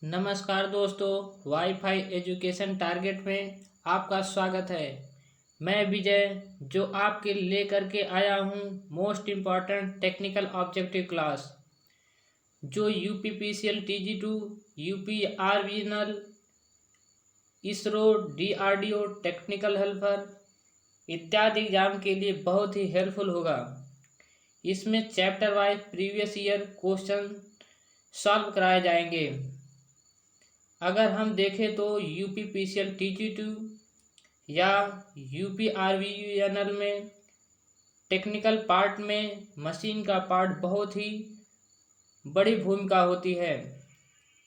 नमस्कार दोस्तों, wifi education target में आपका स्वागत है। मैं विजय जो आपके लेकर के आया हूँ most important technical objective class, जो UPPCL TG2, UPR regional, ISRO, DRDO technical helper इत्यादि एग्जाम के लिए बहुत ही हेल्पफुल होगा। इसमें chapter wise previous year question solve कराए जाएंगे। अगर हम देखें तो यूपीपीसीएल TG2 या यूपीआरवीएनएल में टेक्निकल पार्ट में मशीन का पार्ट बहुत ही बड़ी भूमिका होती है।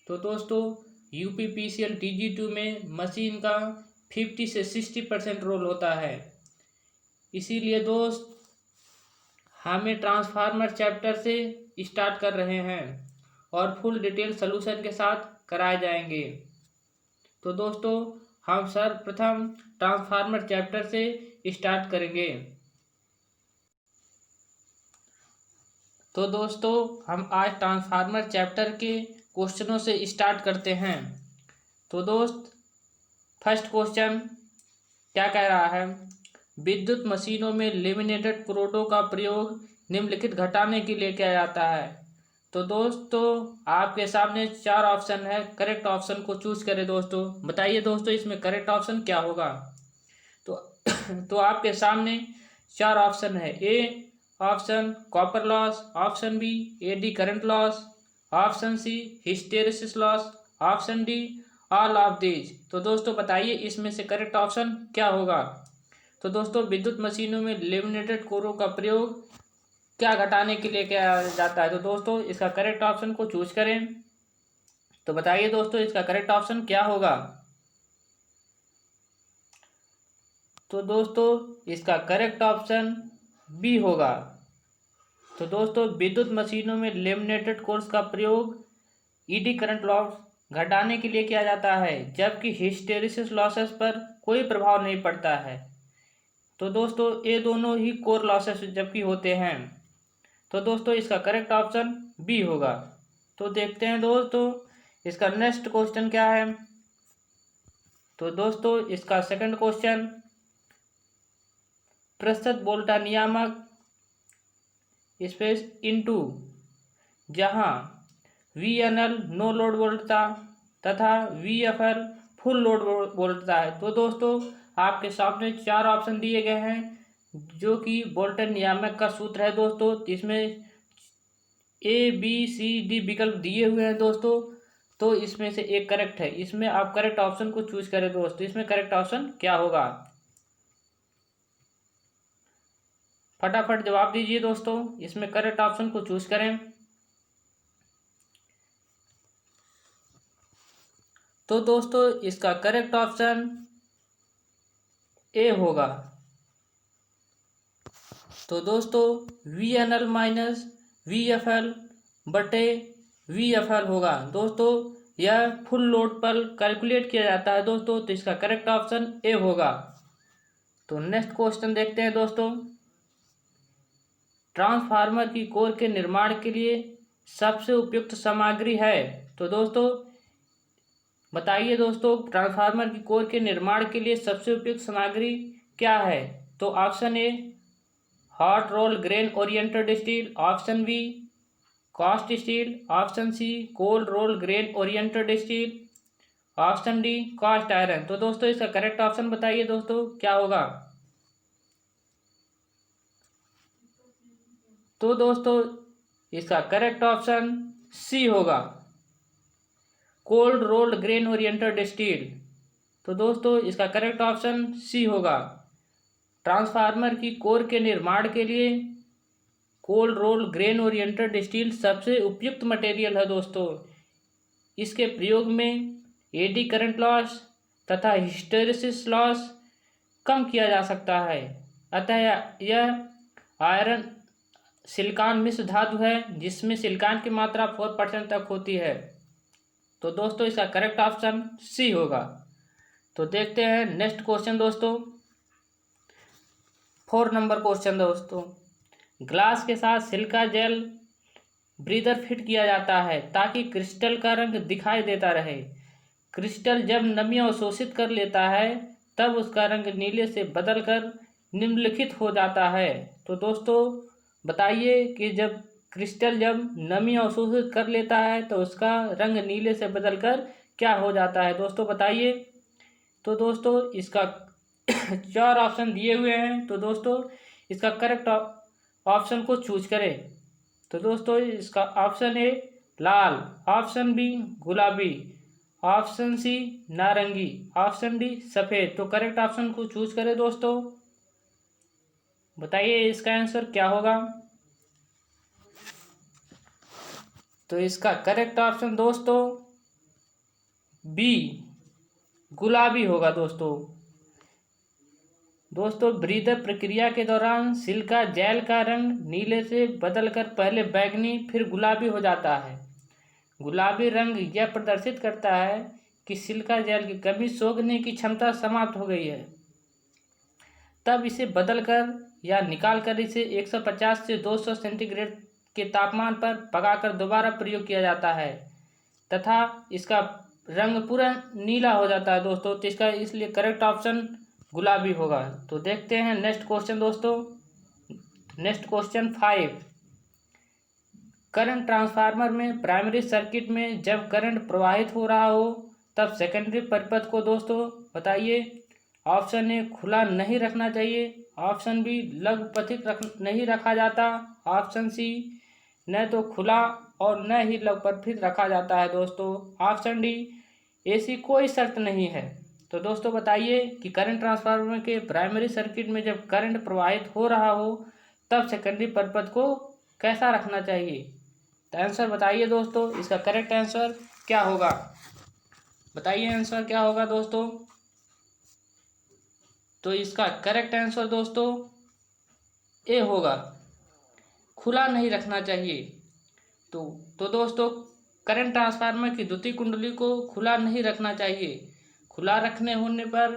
तो दोस्तों यूपीपीसीएल TG2 में मशीन का 50 से 60% रोल होता है। इसीलिए दोस्त हमें ट्रांसफार्मर चैप्टर से स्टार्ट कर रहे हैं और फुल डिटेल सॉल्यूशन के साथ कराए जाएंगे। तो दोस्तों हम सर्वप्रथम ट्रांसफार्मर चैप्टर से स्टार्ट करेंगे। तो दोस्तों हम आज ट्रांसफार्मर चैप्टर के क्वेश्चनों से स्टार्ट करते हैं। तो दोस्त फर्स्ट क्वेश्चन क्या कह रहा है? विद्युत मशीनों में लेमिनेटेड प्रोडों का प्रयोग निम्नलिखित घटाने के लिए किया जाता है। तो दोस्तों आपके सामने 4 ऑप्शन है, करेक्ट ऑप्शन को चूज करें। दोस्तों बताइए दोस्तों इसमें करेक्ट ऑप्शन क्या होगा? तो आपके सामने 4 ऑप्शन है। A option copper loss, option B eddy current loss, option C hysteresis loss, option D all of these. तो दोस्तों बताइए इसमें से करेक्ट ऑप्शन क्या होगा? तो दोस्तों विद्युत मशीनों में लेमिनेटेड कोरों का प्रयोग क्या घटाने के लिए किया जाता है? तो दोस्तों इसका करेक्ट ऑप्शन को चूज करें। तो बताइए दोस्तों इसका करेक्ट ऑप्शन क्या होगा? तो दोस्तों इसका करेक्ट ऑप्शन बी होगा। तो दोस्तों विद्युत मशीनों में लेमिनेटेड कोर्स का प्रयोग ईडी करंट लॉस घटाने के लिए किया जाता है, जबकि हिस्टेरिसिस लॉसेस पर कोई प्रभाव नहीं पड़ता है। तो दोस्तों ये दोनों ही कोर लॉसेस जबकि होते हैं। तो दोस्तों इसका करेक्ट ऑप्शन बी होगा। तो देखते हैं दोस्तों इसका नेक्स्ट क्वेश्चन क्या है। तो दोस्तों इसका सेकंड क्वेश्चन, प्रस्तुत वोल्टा नियामक स्पेस इनटू जहां VNL नो लोड वोल्टता तथा VFL फुल लोड वोल्टता है। तो दोस्तों आपके सामने 4 ऑप्शन दिए गए हैं जो कि वोल्टेज नियामक का सूत्र है। दोस्तों इसमें ABCD विकल्प दिए हुए हैं दोस्तों, तो इसमें से एक करेक्ट है। इसमें आप करेक्ट ऑप्शन को चूज करें दोस्तों। इसमें करेक्ट ऑप्शन क्या होगा? फटाफट जवाब दीजिए दोस्तों, इसमें करेक्ट ऑप्शन को चूज करें। तो दोस्तों इसका करेक्ट ऑप्शन ए होगा। तो दोस्तों VNL माइनस VFL बटे VFL होगा। दोस्तों यह फुल लोड पर कैलकुलेट किया जाता है दोस्तों, तो इसका करेक्ट ऑप्शन ए होगा। तो नेक्स्ट क्वेश्चन देखते हैं दोस्तों, ट्रांसफार्मर की कोर के निर्माण के लिए सबसे उपयुक्त सामग्री है। तो दोस्तों बताइए दोस्तों ट्रांसफार्मर की कोर के निर्माण के लिए सबसे उपयुक्त सामग्री क्या है? तो option A hot roll grain oriented steel, option B cast steel, option C cold roll grain oriented steel, option D cast iron. तो दोस्तों इसका करेक्ट ऑप्शन बताइए दोस्तों क्या होगा? तो दोस्तों इसका करेक्ट ऑप्शन सी होगा, cold rolled grain oriented steel. तो दोस्तों इसका करेक्ट ऑप्शन सी होगा। ट्रांसफार्मर की कोर के निर्माण के लिए cold rolled grain oriented steel सबसे उपयुक्त मटेरियल है दोस्तों। इसके प्रयोग में एडी करंट लॉस तथा हिस्टेरिसिस लॉस कम किया जा सकता है। अतः यह आयरन सिलिकॉन मिश्र धातु है जिसमें सिलिकॉन की मात्रा 4% तक होती है। तो दोस्तों इसका करेक्ट ऑप्शन सी होगा। तो देखते हैं नेक्स्ट क्वेश्चन दोस्तों, 4 नंबर क्वेश्चन दोस्तों, ग्लास के साथ सिलिका जेल ब्रीदर फिट किया जाता है ताकि क्रिस्टल का रंग दिखाई देता रहे। क्रिस्टल जब नमी अवशोषित कर लेता है तब उसका रंग नीले से बदलकर निम्नलिखित हो जाता है। तो दोस्तों बताइए कि जब क्रिस्टल जब नमी अवशोषित कर लेता है तो उसका रंग नीले से बदलकर क्या हो जाता है, दोस्तों बताइए। तो दोस्तों इसका चार ऑप्शन दिए हुए हैं, तो दोस्तों इसका करेक्ट ऑप्शन को चूज करें। तो दोस्तों इसका ऑप्शन ए लाल, ऑप्शन बी गुलाबी, ऑप्शन सी नारंगी, ऑप्शन डी सफेद। तो करेक्ट ऑप्शन को चूज करें दोस्तों। बताइए इसका आंसर क्या होगा। तो इसका करेक्ट ऑप्शन दोस्तों बी गुलाबी होगा दोस्तों। दोस्तों ब्रीदर प्रक्रिया के दौरान सिलिका जेल का रंग नीले से बदलकर पहले बैंगनी फिर गुलाबी हो जाता है। गुलाबी रंग यह प्रदर्शित करता है कि सिलिका जेल की कमी सोखने की क्षमता समाप्त हो गई है। तब इसे बदलकर या निकालकर इसे 150 से 200 सेंटीग्रेड के तापमान पर पकाकर दोबारा प्रयोग किया जाता है तथा इसका रंग पूरा नीला हो जाता है दोस्तों। तो इसका इसलिए करेक्ट ऑप्शन गुलाबी होगा। तो देखते हैं नेक्स्ट क्वेश्चन दोस्तों। नेक्स्ट क्वेश्चन 5, करंट ट्रांसफार्मर में प्राइमरी सर्किट में जब करंट प्रवाहित हो रहा हो तब सेकेंडरी परिपथ को दोस्तों बताइए। ऑप्शन ए खुला नहीं रखना चाहिए, ऑप्शन बी लघुपथित नहीं रखा जाता, ऑप्शन सी न तो खुला और न ही लघुपथित रखा जाता है दोस्तों, ऑप्शन डी ऐसी कोई शर्त नहीं है। तो दोस्तों बताइए कि करंट ट्रांसफार्मर के प्राइमरी सर्किट में जब करंट प्रवाहित हो रहा हो तब सेकेंडरी परिपथ को कैसा रखना चाहिए। तो आंसर बताइए दोस्तों, इसका करेक्ट आंसर क्या होगा। बताइए आंसर क्या होगा दोस्तों। तो इसका करेक्ट आंसर दोस्तों ए होगा, खुला नहीं रखना चाहिए। तो दोस्तों करंट ट्रांसफार्मर की द्वितीय कुंडली को खुला नहीं रखना चाहिए। खुला रखने होने पर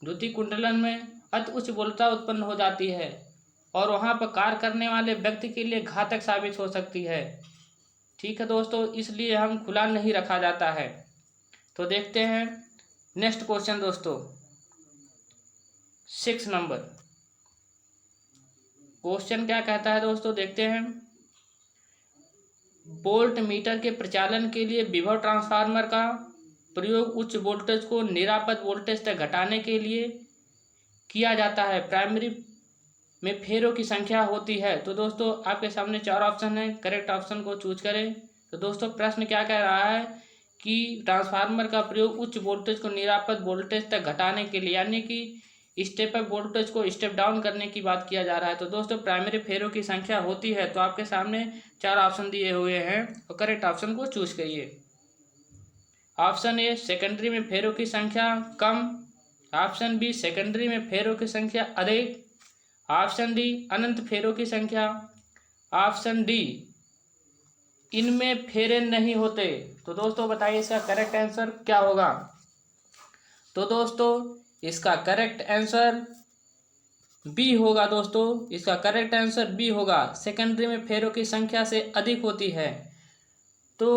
द्वितीय कुंडलन में अति उच्च वोल्टता उत्पन्न हो जाती है और वहाँ पर कार्य करने वाले व्यक्ति के लिए घातक साबित हो सकती है। ठीक है दोस्तों, इसलिए हम खुला नहीं रखा जाता है। तो देखते हैं नेक्स्ट क्वेश्चन दोस्तों। 6 नंबर क्वेश्चन क्या कहता है दोस्तों, देखते हैं। वोल्ट मीटर के प्रचालन के लिए विभव ट्रांसफार्मर का प्रयोग उच्च वोल्टेज को निरापद वोल्टेज तक घटाने के लिए किया जाता है। प्राइमरी में फेरों की संख्या होती है। तो दोस्तों आपके सामने 4 ऑप्शन है, करेक्ट ऑप्शन को चूज करें। तो दोस्तों प्रश्न क्या कह रहा है कि ट्रांसफार्मर का प्रयोग उच्च वोल्टेज को निरापद वोल्टेज तक घटाने के लिए यानी कि स्टेप अप वोल्टेज को स्टेप डाउन करने की बात किया जा रहा है। तो दोस्तों प्राइमरी फेरों की संख्या होती है। तो आपके सामने 4 ऑप्शन दिए हुए हैं और करेक्ट ऑप्शन को चूज करिए। ऑप्शन ए सेकेंडरी में फेरों की संख्या कम, ऑप्शन बी सेकेंडरी में फेरों की संख्या अधिक, ऑप्शन डी अनंत फेरों की संख्या, ऑप्शन डी इनमें फेरे नहीं होते। तो दोस्तों बताइए इसका करेक्ट आंसर क्या होगा। तो दोस्तों इसका करेक्ट आंसर बी होगा दोस्तों। इसका करेक्ट आंसर बी होगा, सेकेंडरी में फेरों की संख्या से अधिक होती है। तो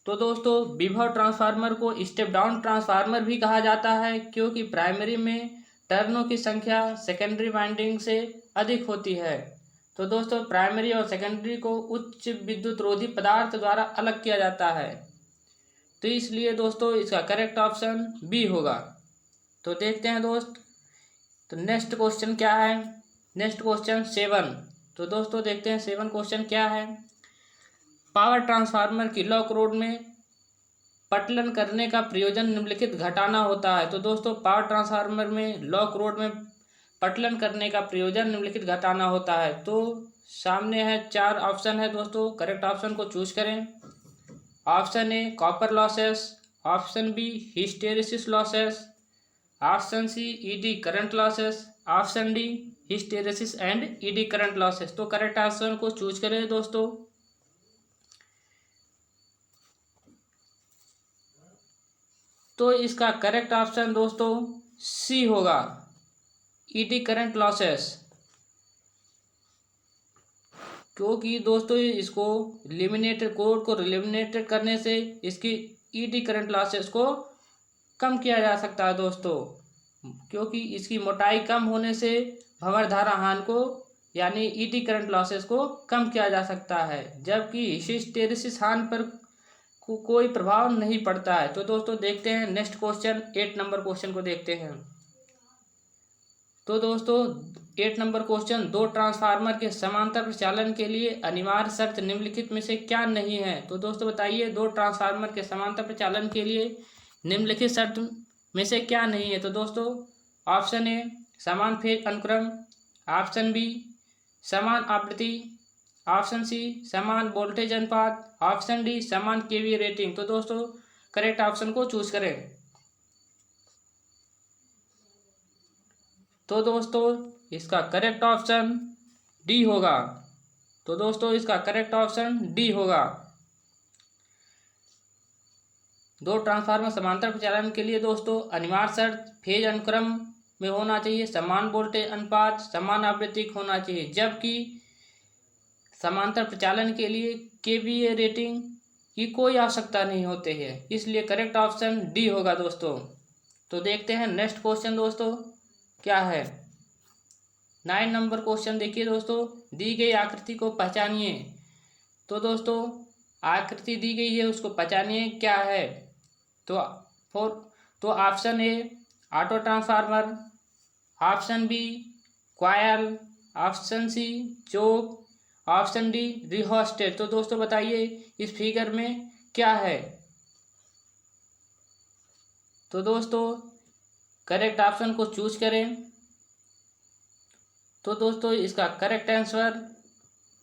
दोस्तों विभव ट्रांसफार्मर को स्टेप डाउन ट्रांसफार्मर भी कहा जाता है क्योंकि प्राइमरी में टर्नों की संख्या सेकेंडरी वाइंडिंग से अधिक होती है। तो दोस्तों प्राइमरी और सेकेंडरी को उच्च विद्युत रोधी पदार्थ द्वारा अलग किया जाता है। तो इसलिए दोस्तों इसका करेक्ट ऑप्शन बी होगा। तो देखते हैं दोस्त, तो नेक्स्ट क्वेश्चन क्या है। Next question 7। तो दोस्तों देखते हैं 7 क्वेश्चन क्या है। पावर ट्रांसफार्मर की लॉक रोड में पटलन करने का प्रयोजन निम्नलिखित घटाना होता है। तो दोस्तों पावर ट्रांसफार्मर में लॉक रोड में पटलन करने का प्रयोजन निम्नलिखित घटाना होता है। तो सामने है 4 ऑप्शन है दोस्तों, करेक्ट ऑप्शन को चूज करें। Option A copper losses, option B hysteresis losses, option C eddy current losses, option D hysteresis and eddy current losses. तो करेक्ट ऑप्शन को चूज करें दोस्तों। तो इसका करेक्ट ऑप्शन दोस्तों सी होगा, ईडी करंट लॉसेस। क्योंकि दोस्तों इसको लिमिनेटेड कोड को लिमिनेटेड करने से इसकी ईडी करंट लॉसेस को कम किया जा सकता है दोस्तों, क्योंकि इसकी मोटाई कम होने से भंवर धारा हानि को यानी ईडी करंट लॉसेस को कम किया जा सकता है, जबकि हिस्टैरिसीस हानि पर कोई प्रभाव नहीं पड़ता है। तो दोस्तों देखते हैं नेक्स्ट क्वेश्चन, 8 नंबर क्वेश्चन को देखते हैं। तो दोस्तों 8 नंबर क्वेश्चन, दो ट्रांसफार्मर के समांतर प्रचालन के लिए अनिवार्य शर्त निम्नलिखित में से क्या नहीं है। तो दोस्तों बताइए, दो ट्रांसफार्मर के समांतर प्रचालन के लिए निम्नलिखित शर्त में से क्या नहीं है। तो दोस्तों ऑप्शन ए समान फेज अनुक्रम, ऑप्शन बी समान आवृत्ति, ऑप्शन सी समान वोल्टेज अनुपात, ऑप्शन डी समान केवीए रेटिंग। तो दोस्तों करेक्ट ऑप्शन को चूज करें। तो दोस्तों इसका करेक्ट ऑप्शन डी होगा। तो दोस्तों इसका करेक्ट ऑप्शन डी होगा। दो ट्रांसफार्मर समांतर प्रचालन के लिए दोस्तों अनिवार्य शर्त फेज अनुक्रम में होना चाहिए, समान वोल्टेज अनुपात, समान आवृत्ति होना चाहिए, जबकि समांतर प्रचालन के लिए केवीए रेटिंग की कोई आवश्यकता नहीं होती है, इसलिए करेक्ट ऑप्शन डी होगा दोस्तों। तो देखते हैं नेक्स्ट क्वेश्चन दोस्तों क्या है। 9 नंबर क्वेश्चन देखिए दोस्तों, दी गई आकृति को पहचानिए। तो दोस्तों आकृति दी गई है उसको पहचानिए क्या है। तो option A auto transformer, option B coil, option C choke, option D rheostat. तो दोस्तों बताइए इस फिगर में क्या है। तो दोस्तों करेक्ट ऑप्शन को चूज करें। तो दोस्तों इसका करेक्ट आंसर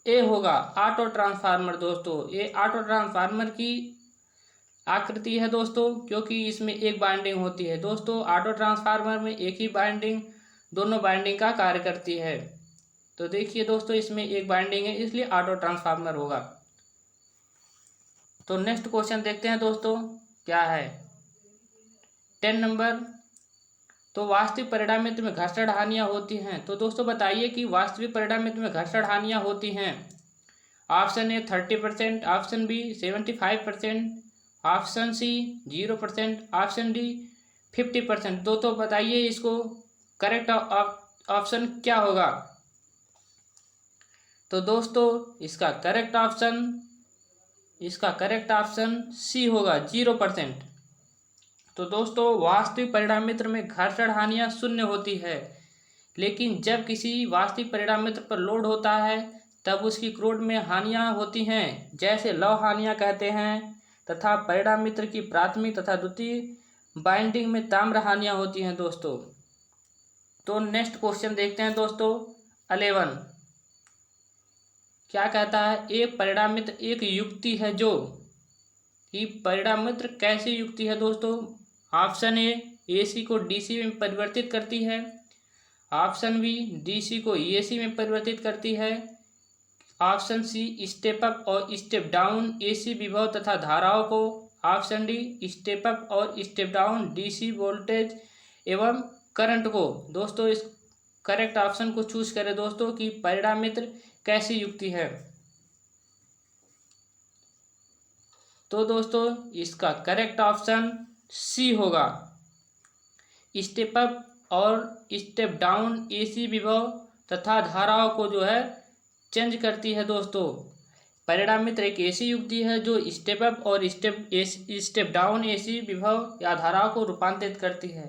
ए होगा, ऑटो ट्रांसफार्मर। दोस्तों ये ऑटो ट्रांसफार्मर की आकृति है दोस्तों, क्योंकि इसमें एक बाइंडिंग होती है। दोस्तों ऑटो ट्रांसफार्मर में एक ही बाइंडिंग दोनों बाइंडिंग का कार्य करती है। तो देखिए दोस्तों इसमें एक बाइंडिंग है, इसलिए ऑटो ट्रांसफार्मर होगा। तो नेक्स्ट क्वेश्चन देखते हैं दोस्तों क्या है। 10 नंबर, तो वास्तविक परिणामित्र में घर्षण हानियां होती हैं। तो दोस्तों बताइए कि वास्तविक परिणामित्र में घर्षण हानियां होती हैं। Option A 30%, option B 75%, option C 0%, option D 50%। दोस्तों बताइए इसको करेक्ट ऑप्शन क्या होगा। तो दोस्तों इसका करेक्ट ऑप्शन सी होगा, 0%। तो दोस्तों वास्तविक परिणामित्र में घर्षण हानियां शून्य होती है, लेकिन जब किसी वास्तविक परिणामित्र पर लोड होता है तब उसकी क्रोड में हानियां होती हैं, जैसे लव हानियां कहते हैं, तथा परिणामित्र की प्राथमिक तथा द्वितीय बाइंडिंग में ताम्र हानियां होती हैं दोस्तों। तो नेक्स्ट क्वेश्चन देखते हैं दोस्तों 11। क्या कहता है, एक परिणामित्र एक युक्ति है जो कि परिणामित्र कैसी युक्ति है दोस्तों। ऑप्शन ए एसी को डीसी में परिवर्तित करती है, ऑप्शन बी डीसी को एसी में परिवर्तित करती है, ऑप्शन सी स्टेप अप और स्टेप डाउन एसी विभव तथा धाराओं को, ऑप्शन डी स्टेप अप और स्टेप डाउन डीसी वोल्टेज एवं करंट को। दोस्तों इस करेक्ट ऑप्शन को चूज करें दोस्तों कि परिणामित्र कैसी युक्ति है। तो दोस्तों इसका करेक्ट ऑप्शन सी होगा, स्टेप अप और स्टेप डाउन एसी विभव तथा धाराओं को जो है चेंज करती है दोस्तों। परिणामित्र एक ऐसी युक्ति है जो स्टेप अप और स्टेप डाउन एसी विभव या धाराओं को रूपांतरित करती है।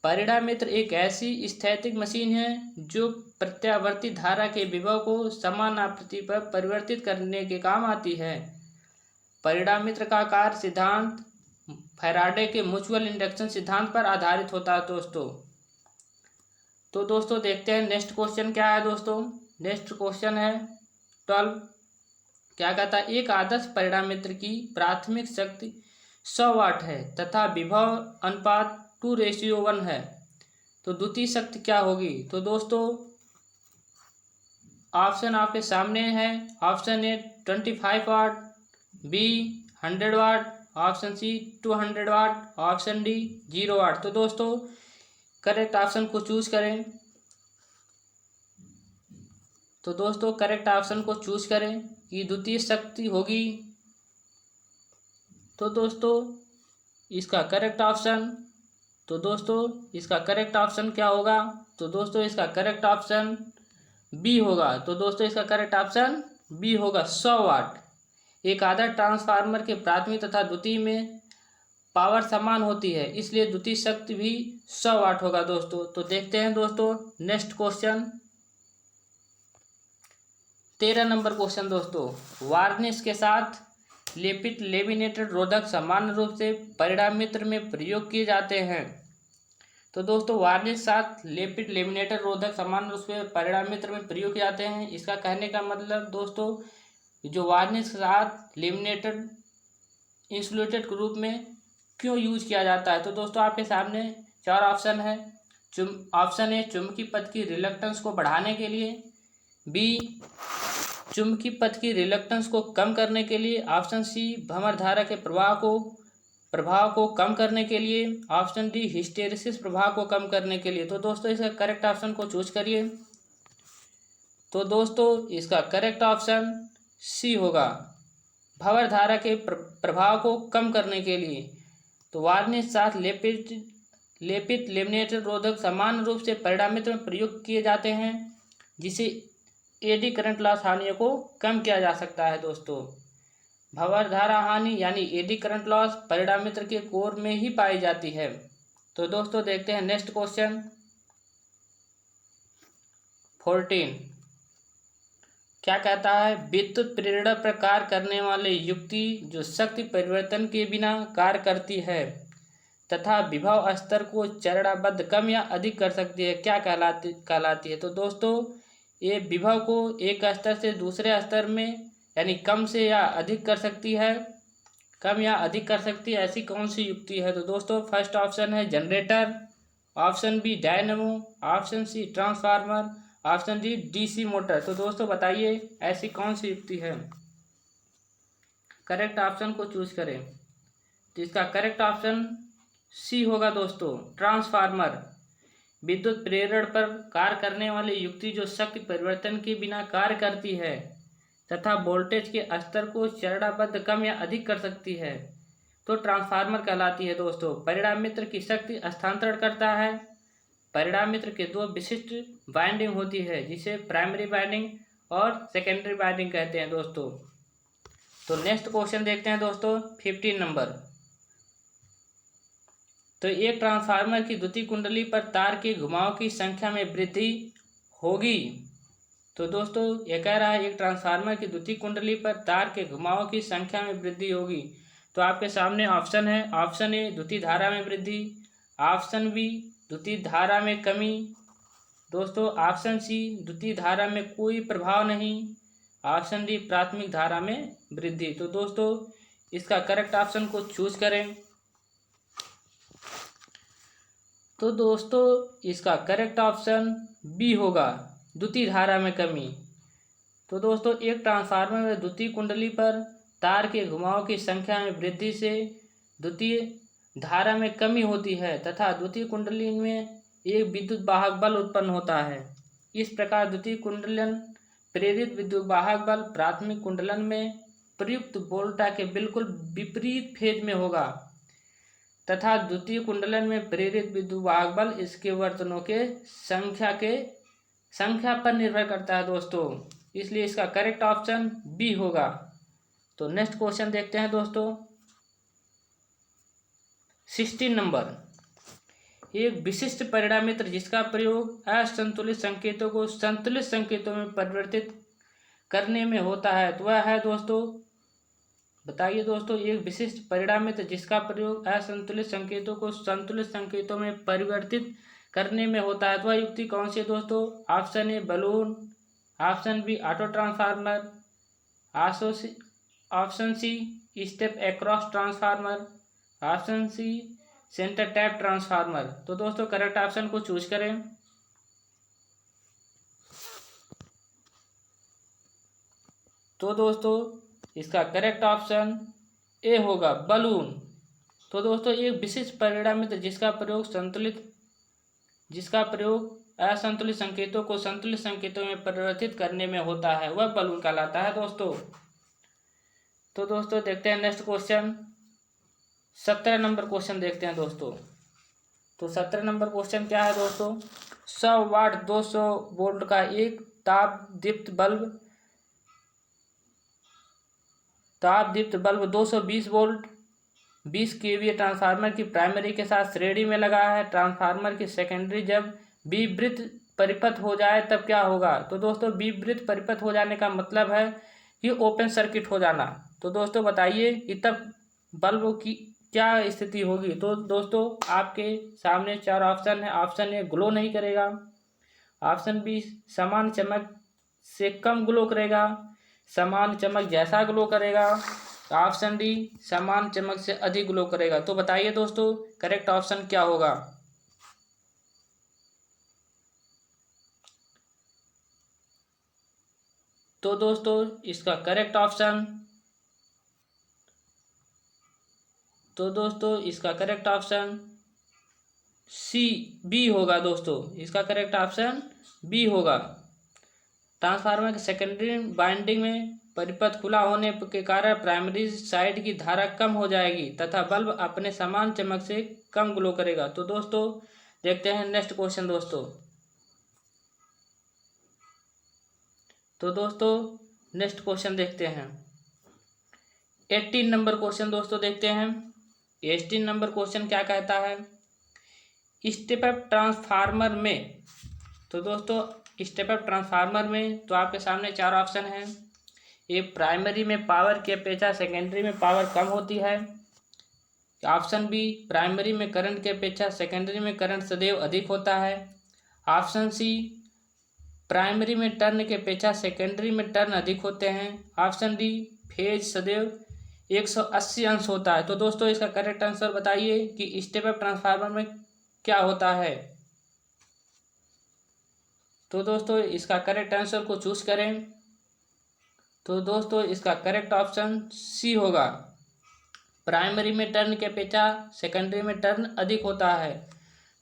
परिणामित्र एक ऐसी स्थैतिक मशीन है जो प्रत्यावर्ती धारा के विभव को समान आवृत्ति पर परिवर्तित करने के काम आती है। परिणामित्र का कार्य सिद्धांत फैराडे के म्यूचुअल इंडक्शन सिद्धांत पर आधारित होता है दोस्तों। तो दोस्तों देखते हैं नेक्स्ट क्वेश्चन क्या है दोस्तों। नेक्स्ट क्वेश्चन है 12। क्या कहता है, एक आदर्श परिणामित्र की प्राथमिक शक्ति 100 वाट है तथा विभव अनुपात 2:1 है, तो द्वितीय शक्ति क्या होगी। तो दोस्तों ऑप्शन आपके सामने है। Option A 25 watt, B 100 watt, option C 200 watt, option D 0 watt. तो दोस्तों करेक्ट ऑप्शन को चूज करें। तो दोस्तों करेक्ट ऑप्शन को चूज करें कि द्वितीय शक्ति होगी। तो दोस्तों इसका करेक्ट ऑप्शन इसका करेक्ट ऑप्शन क्या होगा? तो दोस्तों इसका करेक्ट ऑप्शन बी होगा। तो दोस्तों इसका करेक्ट ऑप्शन बी होगा 100 वाट। एक आदर्श ट्रांसफार्मर के प्राथमिक तथा द्वितीय में पावर समान होती है, इसलिए द्वितीय शक्ति भी 100 वाट होगा दोस्तों। तो देखते हैं दोस्तों नेक्स्ट क्वेश्चन, 13 नंबर क्वेश्चन दोस्तों। वार्निश के साथ लेपित लेमिनेटेड रोधक सामान्य रूप से परिणामित्र में प्रयोग किए जाते हैं। तो दोस्तों वार्निश साथ लेपित लेमिनेटेड रोधक सामान्य रूप से परिणामित्र में प्रयोग किए जाते हैं। इसका कहने का मतलब दोस्तों जो वार्निश के साथ लेमिनेटेड इंसुलेटेड के रूप में क्यों यूज किया जाता है? तो दोस्तों आपके सामने 4 ऑप्शन है। ऑप्शन ए चुंबकीय पथ की रिलक्टेंस को बढ़ाने के लिए, बी चुंबकीय पथ की रिलक्टेंस को कम करने के लिए, ऑप्शन सी भंवर धारा के प्रभाव को कम करने के लिए, ऑप्शन डी हिस्टेरिसिस प्रभाव को कम करने के लिए। तो दोस्तों इसका करेक्ट ऑप्शन को चूज करिए। तो दोस्तों इसका करेक्ट ऑप्शन सी होगा, भंवर धारा के प्रभाव को कम करने के लिए। तो वार्निश साथ लेपित लेमिनेटेड रोधक सामान्य रूप से परिणामित्र में प्रयुक्त किए जाते हैं, जिसे एडी करंट लॉस हानियों को कम किया जा सकता है। दोस्तों भंवर धारा हानि यानी एडी करंट लॉस परिणामित्र के कोर में ही पाई जाती है। तो दोस्तों देखते हैं नेक्स्ट क्वेश्चन 14 क्या कहता है? विद्युत प्रेरण पर कार्य करने वाले युक्ति जो शक्ति परिवर्तन के बिना कार्य करती है तथा विभव स्तर को चरणबद्ध कम या अधिक कर सकती है, क्या कहलाती है? तो दोस्तों ये विभव को एक स्तर से दूसरे स्तर में यानी कम से या अधिक कर सकती है, कम या अधिक कर सकती है, ऐसी कौन सी युक्ति है? तो दोस्तों फर्स्ट ऑप्शन है generator, option B dynamo, option C transformer, option D DC motor. तो दोस्तों बताइए ऐसी कौन सी युक्ति है? करेक्ट ऑप्शन को चूज करें। तो इसका करेक्ट ऑप्शन सी होगा दोस्तों, ट्रांसफार्मर। विद्युत प्रेरण पर कार्य करने वाली युक्ति जो शक्ति परिवर्तन के बिना कार्य करती है तथा वोल्टेज के स्तर को चरणबद्ध कम या अधिक कर सकती है, तो ट्रांसफार्मर कहलाती है। दोस्तों परिणामित्र की शक्ति हस्तांतरण करता है। परिणामित्र के 2 विशिष्ट वाइंडिंग होती है, जिसे प्राइमरी वाइंडिंग और सेकेंडरी वाइंडिंग कहते हैं दोस्तों। तो नेक्स्ट क्वेश्चन देखते हैं दोस्तों 15 नंबर। तो एक ट्रांसफार्मर की द्वितीय कुंडली पर तार के घुमाव की संख्या में वृद्धि होगी। तो दोस्तों ये कह रहा है एक ट्रांसफार्मर की द्वितीय कुंडली पर तार के घुमाव की संख्या में वृद्धि होगी। तो आपके सामने ऑप्शन है, ऑप्शन ए द्वितीय धारा में वृद्धि, ऑप्शन बी द्वितीय धारा में कमी, दोस्तों ऑप्शन सी द्वितीय धारा में कोई प्रभाव नहीं, ऑप्शन डी प्राथमिक धारा में वृद्धि। तो दोस्तों इसका करेक्ट ऑप्शन को चूज करें। तो दोस्तों इसका करेक्ट ऑप्शन बी होगा, द्वितीय धारा में कमी। तो दोस्तों एक ट्रांसफार्मर में द्वितीय कुंडली पर तार के घुमाव की संख्या में वृद्धि से द्वितीय धारा में कमी होती है तथा द्वितीय कुंडली में एक विद्युत वाहक बल उत्पन्न होता है। इस प्रकार द्वितीय कुंडलन प्रेरित विद्युत वाहक बल प्राथमिक कुंडलन में प्रयुक्त वोल्टा के बिल्कुल विपरीत फेज में होगा तथा द्वितीय कुंडलन में प्रेरित विद्युत वाहक बल इसके वर्तनों के संख्या पर निर्भर करता है दोस्तों, इसलिए इसका करेक्ट ऑप्शन बी होगा। तो नेक्स्ट क्वेश्चन देखते हैं दोस्तों 16 नंबर। एक विशिष्ट परिणामित्र जिसका प्रयोग असंतुलित संकेतों को संतुलित संकेतों में परिवर्तित करने में होता है, तो वह है दोस्तों, बताइए दोस्तों, एक विशिष्ट परिणामित्र जिसका प्रयोग असंतुलित संकेतों को संतुलित संकेतों में परिवर्तित करने में होता है, तो वह युक्ति कौन सी है दोस्तों? Option A balloon, option B auto transformer, option C step across transformer, option C centre tap transformer. तो दोस्तों करेक्ट ऑप्शन को चूज करें। तो दोस्तों इसका करेक्ट ऑप्शन ए होगा बलून। तो दोस्तों एक विशिष्ट परिणामित्र जिसका प्रयोग असंतुलित संकेतों को संतुलित संकेतों में परिवर्तित करने में होता है वह बलून कहलाता है दोस्तों। तो दोस्तों देखते हैं नेक्स्ट क्वेश्चन, 17 नंबर क्वेश्चन देखते हैं दोस्तों। तो 17 नंबर क्वेश्चन क्या है दोस्तों, 100 वाट 200 वोल्ट का एक ताप दीप्त बल्ब 220 वोल्ट 20 केवीए ट्रांसफार्मर की प्राइमरी के साथ श्रेणी में लगा है। ट्रांसफार्मर की सेकेंडरी जब विवृत परिपथ हो जाए तब क्या होगा। तो दोस्तों विवृत परिपथ हो जाने का मतलब है कि ओपन सर्किट हो जाना। तो दोस्तों बताइए कि तब बल्ब की क्या स्थिति होगी। तो दोस्तों आपके सामने 4 ऑप्शन है। ऑप्शन ए ग्लो नहीं करेगा, ऑप्शन बी समान चमक से कम ग्लो करेगा, समान चमक जैसा ग्लो करेगा, ऑप्शन डी समान चमक से अधिक ग्लो करेगा। तो बताइए दोस्तों करेक्ट ऑप्शन क्या होगा। तो दोस्तों इसका करेक्ट ऑप्शन सी बी होगा दोस्तों। इसका करेक्ट ऑप्शन बी होगा। ट्रांसफार्मर के सेकेंडरी वाइंडिंग में परिपथ खुला होने के कारण प्राइमरी साइड की धारा कम हो जाएगी तथा बल्ब अपने समान चमक से कम ग्लो करेगा। तो दोस्तों देखते हैं नेक्स्ट क्वेश्चन दोस्तों। तो दोस्तों नेक्स्ट क्वेश्चन देखते हैं 18 नंबर क्वेश्चन दोस्तों देखते हैं। 18 नंबर क्वेश्चन क्या कहता है, स्टेप अप ट्रांसफार्मर में। तो दोस्तों स्टेप अप ट्रांसफार्मर में तो आपके सामने 4 ऑप्शन हैं। ए प्राइमरी में पावर की अपेक्षा सेकेंडरी में पावर कम होती है, ऑप्शन बी प्राइमरी में करंट की अपेक्षा सेकेंडरी में करंट सदैव अधिक होता है, ऑप्शन सी प्राइमरी में टर्न की अपेक्षा सेकेंडरी में टर्न अधिक होते हैं, ऑप्शन डी फेज सदैव 180 अंश होता है। तो दोस्तों इसका करेक्ट आंसर बताइए कि स्टेप अप ट्रांसफार्मर में क्या होता है। तो दोस्तों इसका करेक्ट आंसर को चूज करें। तो दोस्तों इसका करेक्ट ऑप्शन सी होगा, प्राइमरी में टर्न की अपेक्षा सेकेंडरी में टर्न अधिक होता है।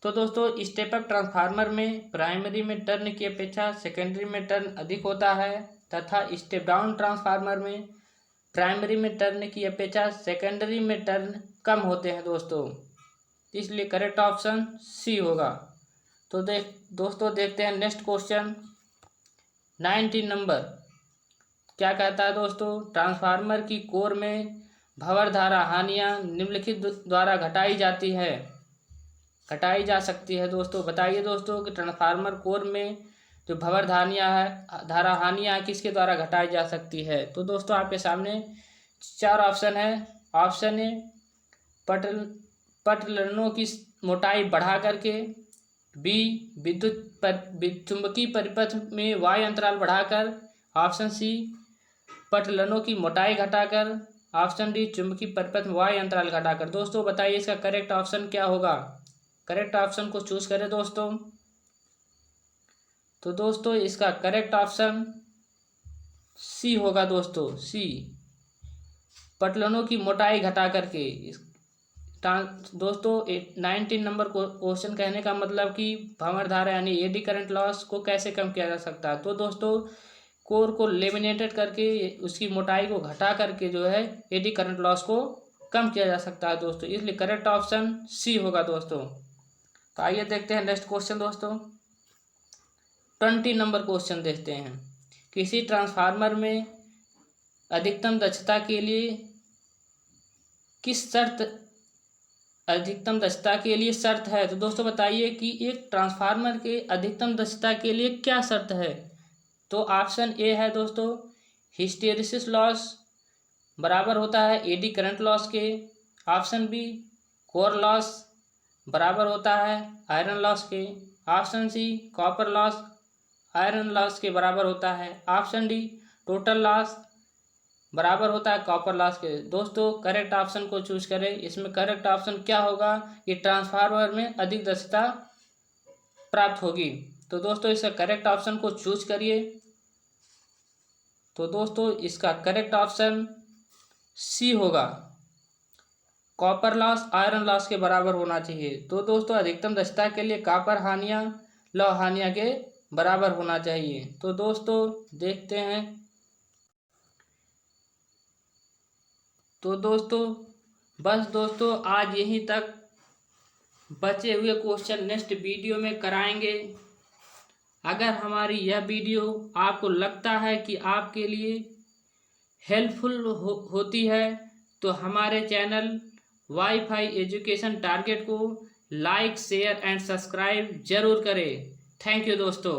तो दोस्तों स्टेप अप ट्रांसफार्मर में प्राइमरी में टर्न की अपेक्षा सेकेंडरी में टर्न अधिक होता है तथा स्टेप डाउन ट्रांसफार्मर में प्राइमरी में टर्न की अपेक्षा सेकेंडरी में टर्न कम होते हैं दोस्तों, इसलिए करेक्ट ऑप्शन सी होगा। तो दोस्तों देखते हैं नेक्स्ट क्वेश्चन 19 नंबर क्या कहता है दोस्तों, ट्रांसफार्मर की कोर में भंवर धारा हानियाँ निम्नलिखित द्वारा घटाई जा सकती है। दोस्तों बताइए दोस्तों कि ट्रांसफार्मर कोर में जो भंवर धारा हानियाँ किसके द्वारा घटाई जा सकती है। तो दोस्तों आपके सामने 4 ऑप्शन है। ऑप्शन ए पटलनों की मोटाई बढ़ा करके, बी चुंबकीय परिपथ में वायु अंतराल बढ़ाकर, ऑप्शन सी पटलनों की मोटाई घटाकर, ऑप्शन डी चुंबकीय परिपथ में वायु अंतराल घटाकर। दोस्तों बताइए इसका करेक्ट ऑप्शन क्या होगा। करेक्ट ऑप्शन को चूज करें दोस्तों। तो दोस्तों इसका करेक्ट ऑप्शन सी होगा दोस्तों, सी पटलनों की मोटाई घटा करके। दोस्तों 19 नंबर क्वेश्चन कहने का मतलब कि भंवर धारा यानी एडी करंट लॉस को कैसे कम किया जा सकता है। तो दोस्तों कोर को लेमिनेटेड करके उसकी मोटाई को घटा करके जो है एडी करंट लॉस को कम किया जा सकता है दोस्तों, इसलिए करेक्ट ऑप्शन सी होगा दोस्तों। तो आइए देखते हैं नेक्स्ट क्वेश्चन दोस्तों 20 नंबर क्वेश्चन देखते हैं। किसी ट्रांसफार्मर में अधिकतम दक्षता के लिए शर्त है। तो दोस्तों बताइए कि एक ट्रांसफार्मर के अधिकतम दक्षता के लिए क्या शर्त है। तो ऑप्शन ए है दोस्तों हिस्टेरिसिस लॉस बराबर होता है एडी करंट लॉस के, ऑप्शन बी कोर लॉस बराबर होता है आयरन लॉस के, option C copper loss iron loss के बराबर होता है, ऑप्शन डी टोटल लॉस बराबर होता है कॉपर लॉस के। दोस्तों करेक्ट ऑप्शन को चूज करें। इसमें करेक्ट ऑप्शन क्या होगा कि ट्रांसफार्मर में अधिक दक्षता प्राप्त होगी। तो दोस्तों इसका करेक्ट ऑप्शन को चूज करिए। तो दोस्तों इसका करेक्ट ऑप्शन सी होगा, कॉपर लॉस आयरन लॉस के बराबर होना चाहिए। तो दोस्तों अधिकतम दक्षता के लिए कॉपर हानियाँ लाभ हानियों के बराबर होना चाहिए। तो दोस्तों देखते हैं। तो दोस्तों बस दोस्तों आज यहीं तक, बचे हुए क्वेश्चन नेक्स्ट वीडियो में कराएंगे। अगर हमारी यह वीडियो आपको लगता है कि आपके लिए हेल्पफुल होती है तो हमारे चैनल वाईफाई एजुकेशन टारगेट को लाइक शेयर एंड सब्सक्राइब जरूर करें। थैंक यू दोस्तों।